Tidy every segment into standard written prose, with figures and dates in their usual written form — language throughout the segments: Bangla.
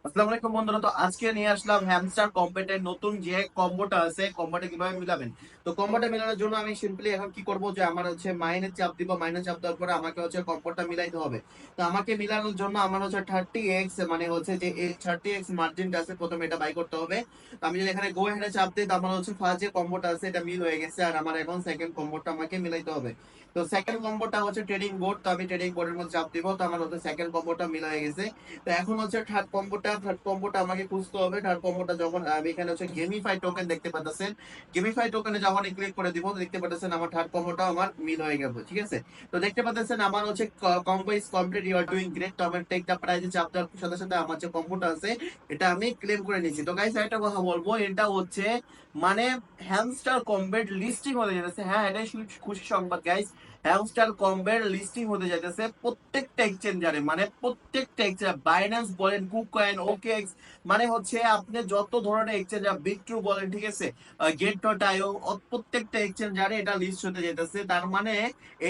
আসসালামু আলাইকুম বন্ধুরা। তো আজকে নিয়ে আসলাম হ্যামস্টার কম্পেটের নতুন যে কম্বোটা আছে, কম্বোটা কিভাবে মিলাবেন। তো কম্বোটা মিলানোর জন্য আমি সিম্পলি এখন কি করব, যে আমার হচ্ছে মাইনাস চাপ দিব। মাইনাস চাপ দেওয়ার পরে আমাকে হচ্ছে কম্বোটা মিলাইতে হবে। তো আমাকে মিলানোর জন্য আমার হচ্ছে 30x, মানে হচ্ছে যে এই 30x মার্জিনটা আছে, প্রথমে এটা বাই করতে হবে। তো আমি যদি এখানে গো হেডে চাপ দিই, তো আমার হচ্ছে ফার্স্ট যে কম্বোটা আছে এটা মিল হয়ে গেছে, আর আমার এখন সেকেন্ড কম্বোটা আমাকে মিলাইতে হবে। তো সেকেন্ড কম্বোটা হচ্ছে ট্রেডিং বোর্ড, তো আমি ট্রেডিং বোর্ডের মধ্যে চাপ দিব, তো আমার হচ্ছে সেকেন্ড কম্বোটা মিল হয়ে গেছে। তো এখন হচ্ছে থার্ড কম্বোটা আমাকে খুঁজতে হবে। থার্ড কম্বোটা যখন আমি এখানে হচ্ছে গেমিফাই টোকেন দেখতে পাচ্ছেন, গেমিফাই টোকেনে যখন ক্লিক করে দিব, দেখতে পাচ্ছেন আমার থার্ড কম্বোটা আমার মিল হয়ে গেল। ঠিক আছে, তো দেখতে পাচ্ছেন আমার হচ্ছে combo is complete, you are doing great. তো আমার টেক দা প্রাইজে চাপ দেওয়ার সাথে সাথে আমার যে কম্বোটা আছে এটা আমি ক্লেম করে নিয়েছি। তো গাইস একটা কথা বলবো, এটা হচ্ছে মানে হ্যামস্টার কম্বেট লিস্টিং হতে যেতেছে। হ্যাঁ, এটাই খুশি সংবাদ গাইস। হ্যামস্টার কম্বের লিস্টিং হতে যাইতেছে প্রত্যেকটা এক্সচেঞ্জারে, মানে প্রত্যেকটা এক্সচেঞ্জার, বাইন্যান্স বলেন, কুকয়েন, ওকেএক্স, মানে হচ্ছে আপনি যত ধরনের এক্সচেঞ্জার, বিটট্রু বলেন, ঠিক আছে, গেট ডট আইও, প্রত্যেকটা এক্সচেঞ্জারে এটা লিস্ট হতে যেতেছে। তার মানে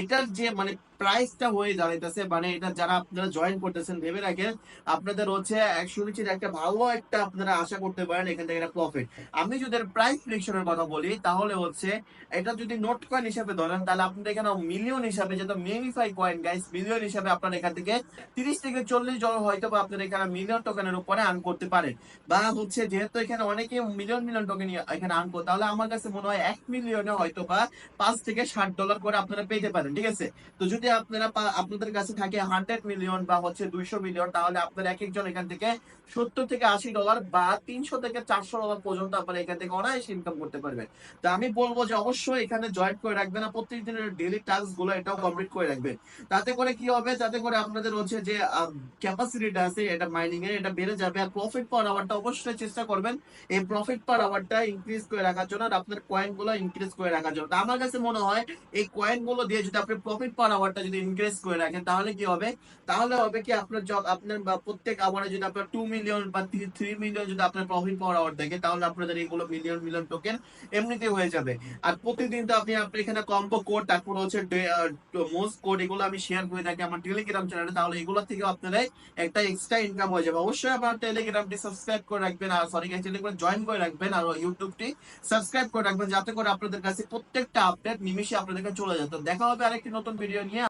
এটার যে মানে প্রাইসটা হয়ে দাঁড়াইতেছে, মানে এটা যারা আপনারা জয়েন করতেছেন ভেবে রাখেন, আপনাদের হচ্ছে সুনিশ্চিত একটা ভালো একটা আপনারা আশা করতে পারেন এখান থেকে একটা প্রফিট। আমি যদি প্রাইস প্রেডিকশনের কথা বলি, তাহলে হচ্ছে এটা যদি নোট কয়েন হিসাবে ধরেন, তাহলে আপনাদের এখানে মিলিয়ন হিসাবে, যেটা মেমিফাই কয়েন গাইস, মিলিয়ন হিসাবে আপনার এখান থেকে 30 থেকে 40 জন হয়তো বা আপনার এখানে মিলিয়ন টোকেনের উপরে আর্ন করতে পারেন। বা হচ্ছে যেহেতু এখানে অনেকে মিলিয়ন মিলিয়ন টোকেন এখানে আর্ন করে, তাহলে আমার কাছে মনে হয় 1 মিলিয়নে হয়তো বা $5 থেকে $60 করে আপনারা পেতে পারেন। ঠিক আছে, তো যদি আপনারা আপনাদের কাছে থাকে 100 মিলিয়ন বা হচ্ছে 200 মিলিয়ন, তাহলে আপনার এক একজন এখান থেকে $70 থেকে $80 বা $300 থেকে $400 পর্যন্ত আপনারা এখান থেকে অনায়াসে ইনকাম করতে পারবেন। তো আমি বলবো যে অবশ্যই এখানে জয়েন করে রাখবেন, আর প্রত্যেকদিনের ডেইলি টাস্ক গুলো এটাও কমপ্লিট করে রাখবেন। তাতে করে কি হবে, তাতে করে আপনাদের হচ্ছে যে ক্যাপাসিটিটা আছে এটা মাইনিং এর, এটা বেড়ে যাবে। আর প্রফিট পার আওয়ারটা অবশ্যই চেষ্টা করবেন এই প্রফিট পার আওয়ারটা ইনক্রিজ করে রাখার জন্য, আর আপনার কয়েন গুলো ইনক্রিজ করে রাখার জন্য। তো আমার কাছে মনে হয় এই কয়েন গুলো দিয়ে যদি আপনি প্রফিট পার আওয়ারটা যদি ইনক্রিজ করে রাখেন, তাহলে কি হবে, তাহলে হবে কি আপনার আপনার প্রত্যেক আওয়ারে যদি আপনার 2 মিলিয়ন বা 3 মিলিয়ন যদি আপনার প্রফিট পার আওয়ার দেখে, তাহলে আপনাদের এইগুলো মিলিয়ন মিলিয়ন টোকেন এমনিতে হয়ে যাবে। আর প্রতিদিন তো আপনি আপনি এখানে কম্বো কোড, তারপর হচ্ছে মোস্ট কোড, এগুলো আমি শেয়ার করে থাকি আমার টেলিগ্রাম চ্যানেলে, তাহলে এগুলো থেকে আপনারা একটা এক্সট্রা ইনকাম হয়ে যাবে। অবশ্যই আমার টেলিগ্রামটি সাবস্ক্রাইব করে রাখবেন, আর সরি টেলিগ্রাম জয়েন করে রাখবেন, আর ইউটিউবটি সাবস্ক্রাইব করে রাখবেন, যাতে করে আপনাদের কাছে প্রত্যেকটা আপডেট নিমিশে আপনাদের কাছে চলে যেত। দেখা হবে আরেকটি নতুন ভিডিও নিয়ে।